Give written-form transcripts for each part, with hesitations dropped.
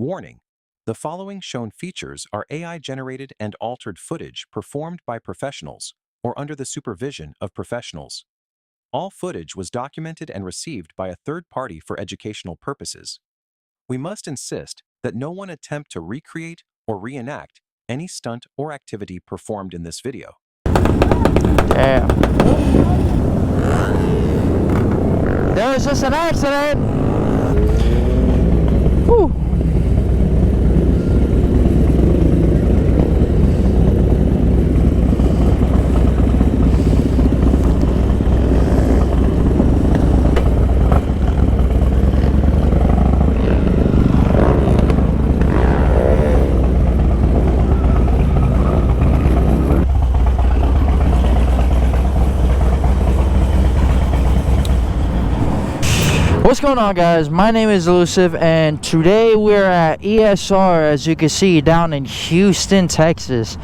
Warning: the following shown features are AI-generated and altered footage performed by professionals or under the supervision of professionals. All footage was documented and received by a third party for educational purposes. We must insist that no one attempt to recreate or reenact any stunt or activity performed in this video. Damn. There was just an accident. Whew. What's going on, guys? My name is Elusive, and today we're at ESR, as you can see, down in Houston, Texas.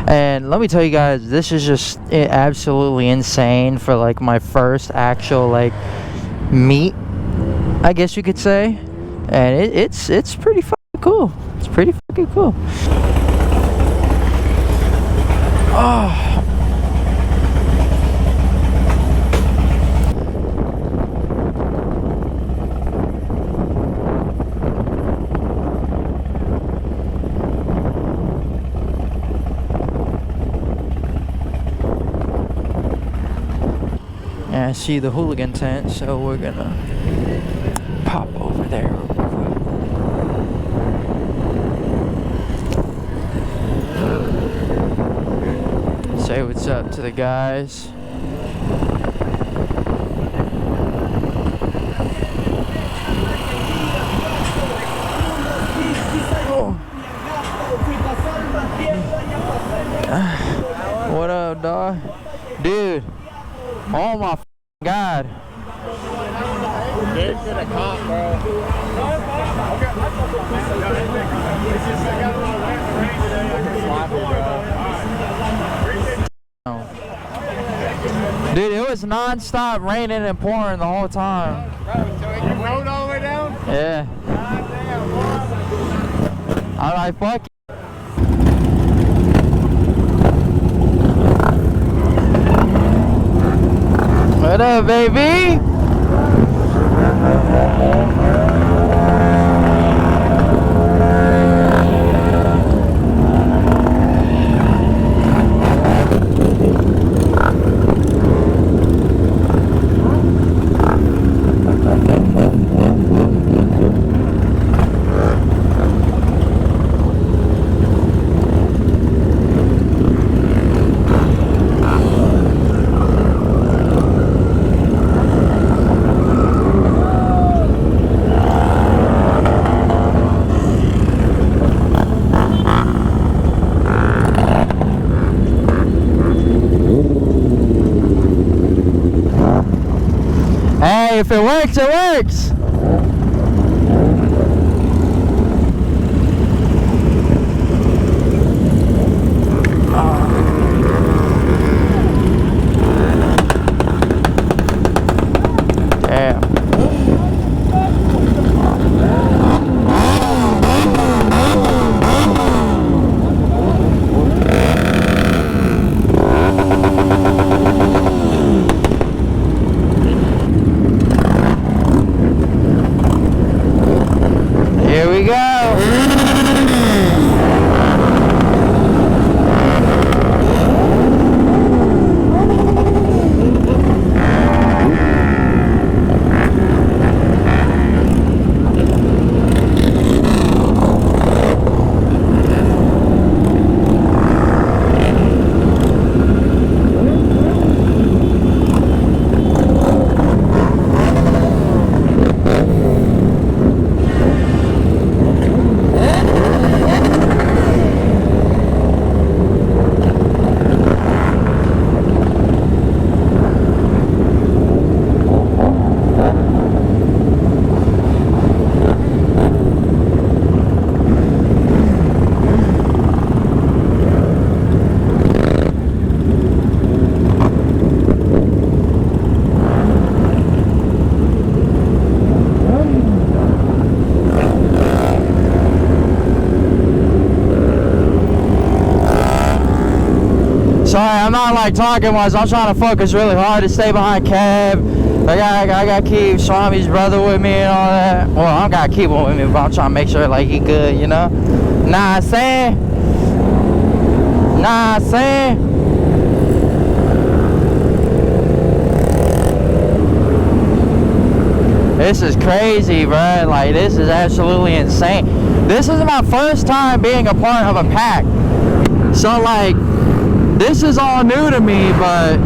And let me tell you guys, this is just absolutely insane for like my first actual like meet, I guess you could say. And it's pretty fucking cool. It's pretty fucking cool. Oh. I see the hooligan tent, so we're gonna pop over there real quick. Say what's up to the guys. What up, dog? Dude. Oh my God. Get to the comp, bro. Dude, it was non-stop raining and pouring the whole time. You rode all the way down? Yeah. I'm like, fuck it. What up, baby? Hey, if it works, it works. not like talking wise. I'm trying to focus really hard to stay behind Kev. I got to keep Swami's brother with me and all that. Well, I don't got to keep him with me, but I'm trying to make sure like he good, you know? Nah, I'm saying. This is crazy, bro. Like, this is absolutely insane. This is my first time being a part of a pack. So, like, this is all new to me, but...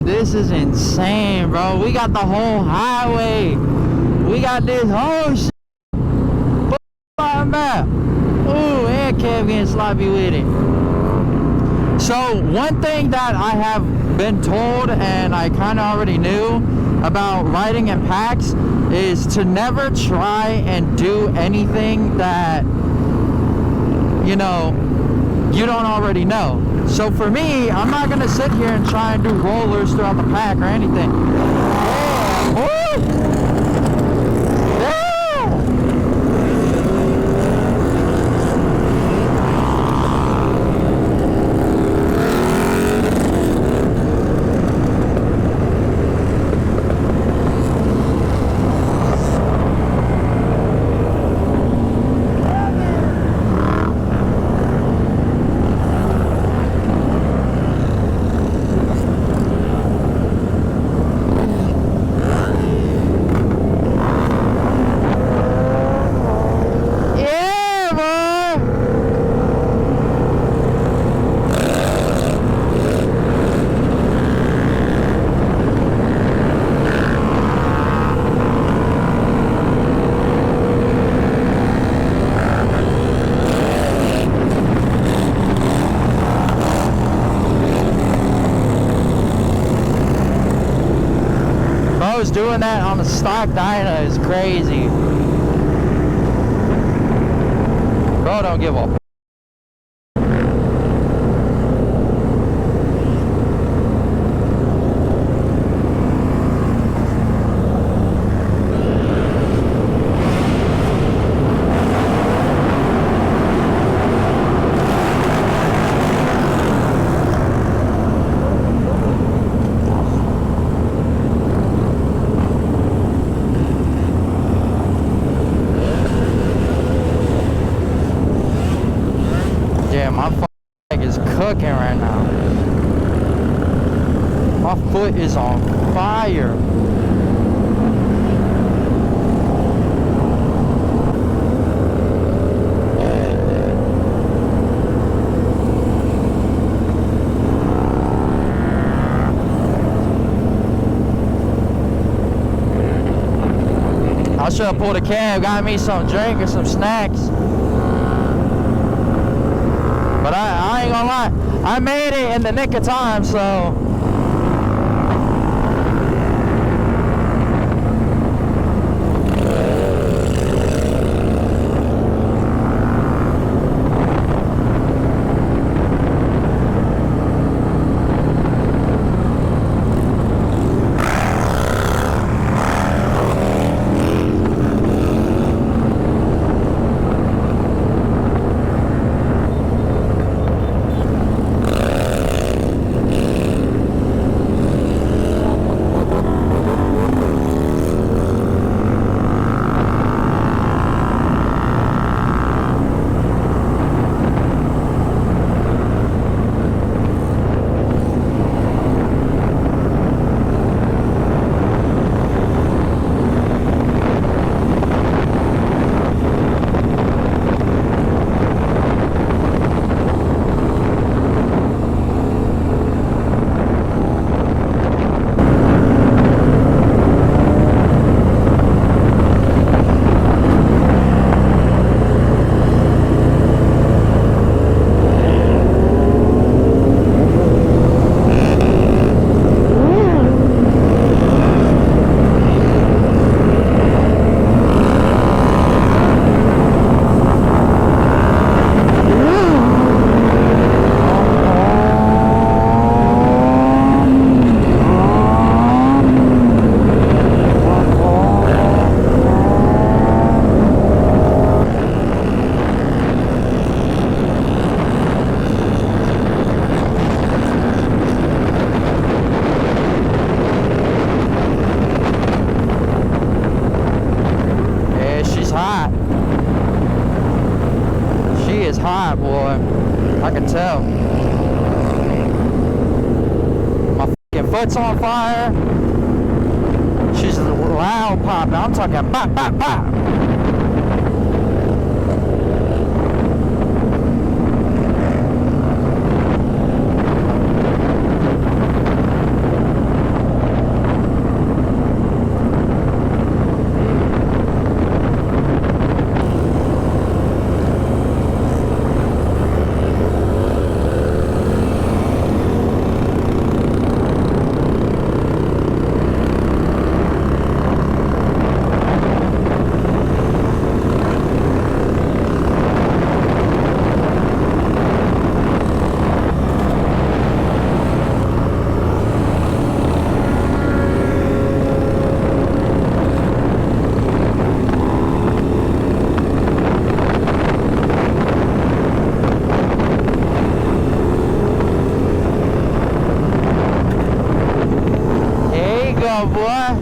This is insane, bro. We got the whole highway. We got this whole shit. Map. Ooh, and Kev getting sloppy with it. So, one thing that I have been told, and I kind of already knew about riding in packs, is to never try and do anything that, you know, you don't already know. So for me, I'm not gonna sit here and try and do rollers throughout the pack or anything. Doing that on the stock Dyna is crazy. Bro, don't give up. Cooking right now. My foot is on fire. I should have pulled a cab, got me some drink or some snacks. But I ain't gonna lie, I made it in the nick of time, so. can tell. My fucking foot's on fire. She's loud popping. I'm talking pop, pop, pop. Boy.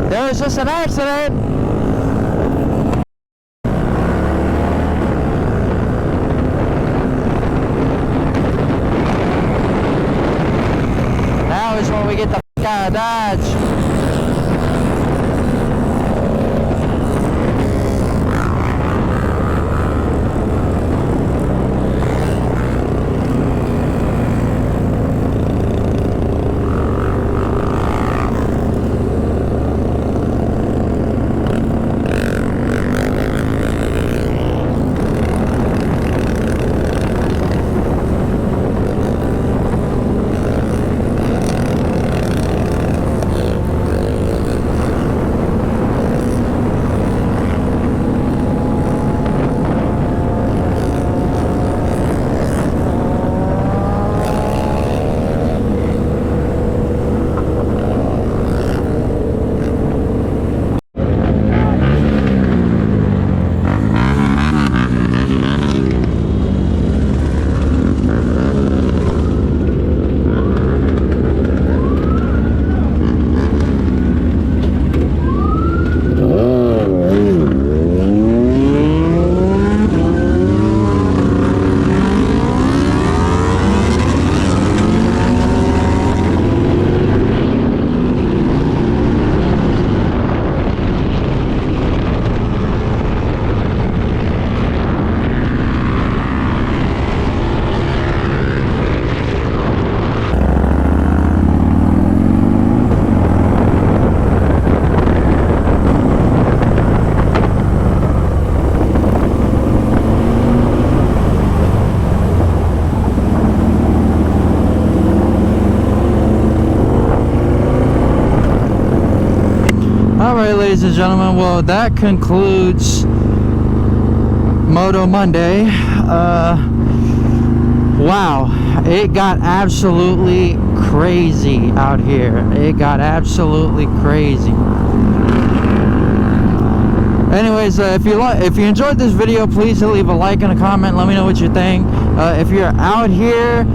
There was just an accident. Now is when we get the f out of Dodge. Alright, ladies and gentlemen, well, that concludes Moto Monday. Wow, it got absolutely crazy out here. It got absolutely crazy. Anyways, if you enjoyed this video, please leave a like and a comment. Let me know what you think. If you're out here,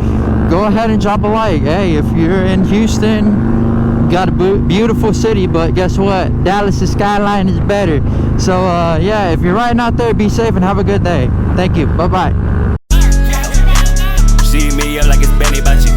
go ahead and drop a like. Hey, if you're in Houston, got a beautiful city, but guess what? Dallas' skyline is better. So yeah, if you're riding out there, be safe and have a good day. Thank you. Bye bye. See me up like it's Benny, but you